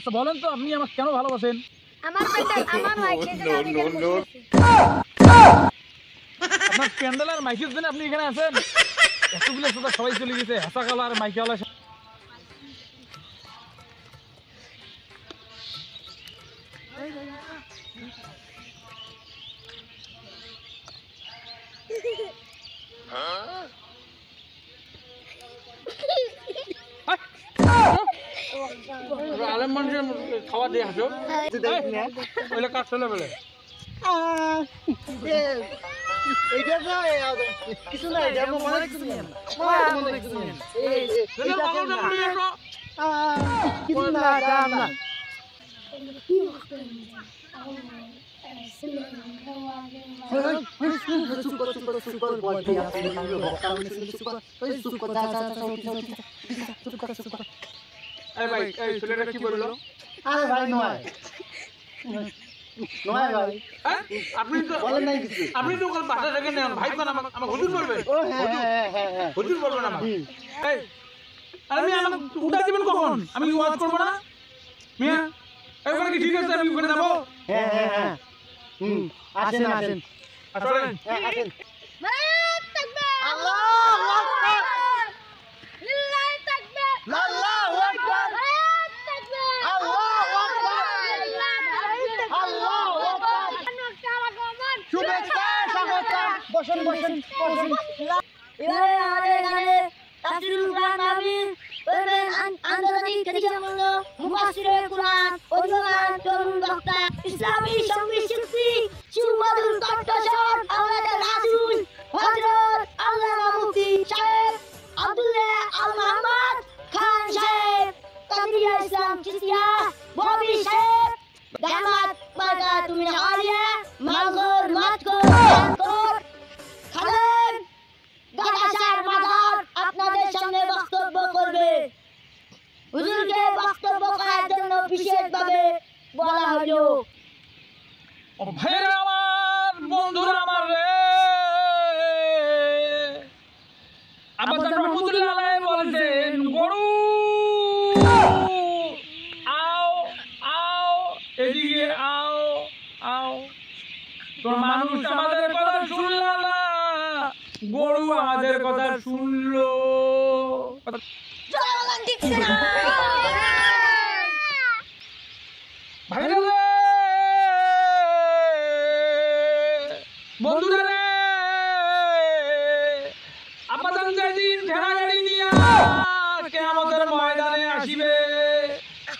আচ্ছা বলেন তো আপনি আমাকে কেন ভালোবাসেন? আমার প্যান্ডেল আমার মাইকের জন্য আমি এখানে বসে আছি। আপনার প্যান্ডেল আর মাইকের জন্য আপনি এখানে আছেন? এতগুলো শ্রোতা সবাই চলে গেছে, হাসা কালা আর মাইকেওয়ালা। আলেম মানুষের খাওয়া দিয়ে আসো ওইলে কাজ চলে বলে ভাই এই ছেলেটা কি বললো? আরে ভাই নয় নয় ভাই আপনি তো বলেন নাই কিছু। আপনি তো কাল বাসা থেকে নেন ভাই কোন আমাকে হুজুর বলবেন? ও হ্যাঁ হুজুর বলবেন আমাকে? এই আমি আমাকে উঠা দিবেন কখন? আমি ওয়াজ করব না মিয়া? এই ওখানে কি ঠিক আছে আমি ওখানে যাব? হ্যাঁ আসেন আসেন আসলে আসেন নারায়ে তাকবীর আল্লাহু আকবার লিল্লাহি তাকবীর আল্লাহু আকবার নারায়ে তাকবীর আল্লাহু আকবার আল্লাহু আকবার শুভেচ্ছা স্বাগতম বসুন বসুন বসুন এবারে আমাদের এখানে তাফসীরুল কুরআন মাহফিল করবেন আন্তর্জাতিক খ্যাতিসম্পন্ন মুফাসসিরে কুরআন অধ্যয়ন তরুণ বক্তা ইসলামী সঙ্গীত শিল্পী সুমধুর কণ্ঠস্বর আমাদের রাসূল হযরত আল্লামা মুফতি সাহেব আব্দুল্লাহ আল মাহমুদ খান সাহেব কাদিরিয়া ইসলাম চিশতিয়া ববি সাহেব দামাত বারকাতুল আলিয়া মাগর মাতকর খালেদ গাদাসার মাদার আপনাদের সামনে বক্তব্য করবে। হুজুরকে বক্তব্য করার জন্য বিশেষভাবে বলা হলো। ও ভাইরা আমার, বন্ধুরা আমার রে, আব্বাজান রহমাতুল্লাহ আলাইহি বলেন গরু আও আও এদিকে আও আও। তো মানুষ আমাদের কথা শুনল না, গরু আমাদের কথা শুনলো। ভাইরা রে, বন্ধুরা রে, আব্বাজান যেদিন ঠেলা গাড়ি নিয়ে কিয়ামতের ময়দানে আসিবে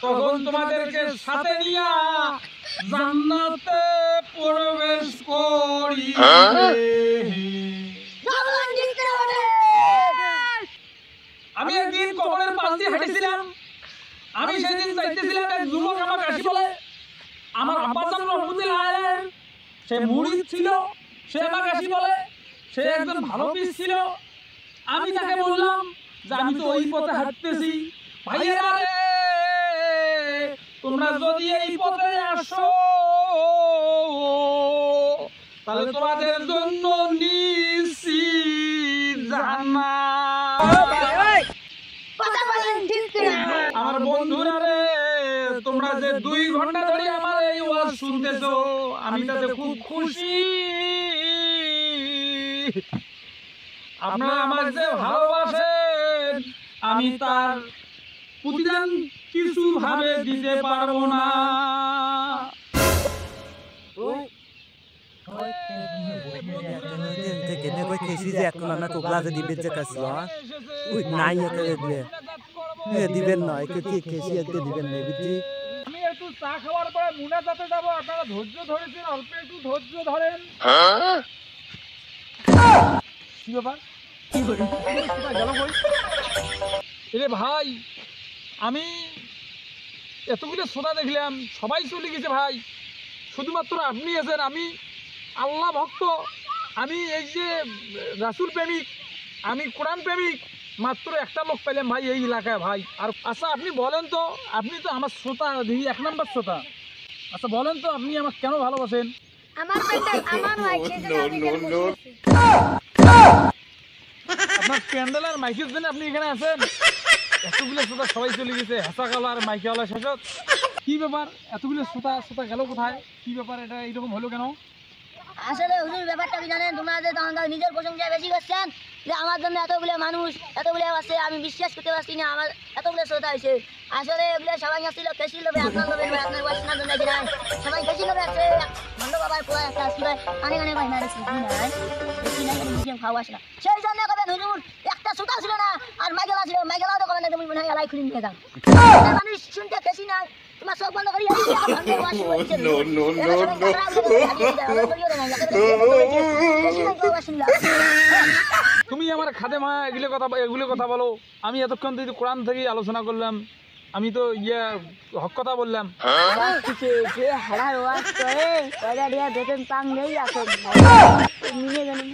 তখন তোমাদেরকে সাথে নিয়ে জান্নাতে প্রবেশ করিবে। আমি একদিন কবরের পাশ দিয়ে হেঁটেছিলাম। আমি সেদিন যাইতেছিলাম, এক যুবক আমাকে আসি বলে আমার আব্বাজান রহমাতুল্লাহ আলাইহি সে মুরিদ ছিল। সে আমাকে আসি বলে সে একজন ভালো পীর ছিল। আমি তাকে বললাম যে আমি তো ওই পথে হাঁটতেছি, ভাইয়েরা রে তোমরা যদি এই পথে আসো তাহলে তোমাদের জন্য নিশ্চিত জান্নাত। আমার বন্ধুরা রে, তোমরা যে 2 ঘন্টা ধরে আমার এই ওয়াজ শুনতেছো আমি তাতে খুব খুশি। আপনারা আমাকে যে ভালোবাসেন আমি তার প্রতিদান কিছু ভাবে দিতে পারবো না। দিবেন না একটু কি খেসি একটু দিবেন না বুঝছি। আমি একটু চা খাওয়ার পরে মুনাজাতে যাব, আপনারা ধৈর্য ধরেছেন, অল্প একটু ধৈর্য ধরেন। কি ব্যাপার? কি করে গেল কই? এরে ভাই, আমি এতগুলো শ্রোতা দেখলাম, সবাই চলে গেছে ভাই, শুধুমাত্র আপনি আছেন। আমি আল্লাহ ভক্ত, আমি এই যে রাসূল প্রেমিক, আমি কোরআন প্রেমিক, মাত্র একটা লোক পেলাম ভাই এই এলাকায় ভাই। আর আচ্ছা আপনি বলেন তো, আপনি তো আমার শ্রোতা, দেখি 1 নম্বর শ্রোতা। আচ্ছা বলেন তো আপনি আমাকে কেন ভালোবাসেন? আমার প্যান্ডেল আমার মাইকের জন্য আমি এখানে বসে আছি। আপনার প্যান্ডেল আর মাইকের জন্য আপনি এখানে আছেন? এতগুলো শ্রোতা সবাই চলে গেছে, হাসা কালা আর মাইকেওয়ালা শেষত। কি ব্যাপার এতগুলো শ্রোতা শ্রোতা গেল কোথায়? কি ব্যাপার এটা এইরকম হলো কেন? আসলে হুজুর ব্যাপারটা কি জানেন, তোমরা যে তখন নিজের প্রশংসা বেশি করছেন যে আমার জন্য এতগুলো মানুষ এতগুলো আছে, আমি বিশ্বাস করতে পারছি না আমার এতগুলো শ্রোতা হয়েছে। আসলে এগুলো সবাই আসছিল কেসি লোভে, আপনার লোভে নয়, আপনার বয়সের জন্য কি নাই, সবাই কেসি লোভে আছে। মন্দ বাবার পোয়া একটা আসছিল অনেক অনেক ভাই মারে সুজি নাই, বেশি নাই মিডিয়াম খাওয়া আসে না, সেই জন্য কবেন হুজুর একটা শ্রোতা ছিল না, আর মাইকেলা ছিল, মাইকেলাও তো কবেন না, তুমি মনে হয় এলাই খুলে নিয়ে যাও। মানুষ শুনতে কেসি নাই, তোমার সব বন্ধ করি তুমি আমার খাদে মা এগুলো কথা বলো। আমি এতক্ষণ তুই কোরআন থেকে আলোচনা করলাম, আমি তো হক কথা বললাম। যে হারার ওয়াজ করে বেতন পাং নেই আসে নিয়ে জানি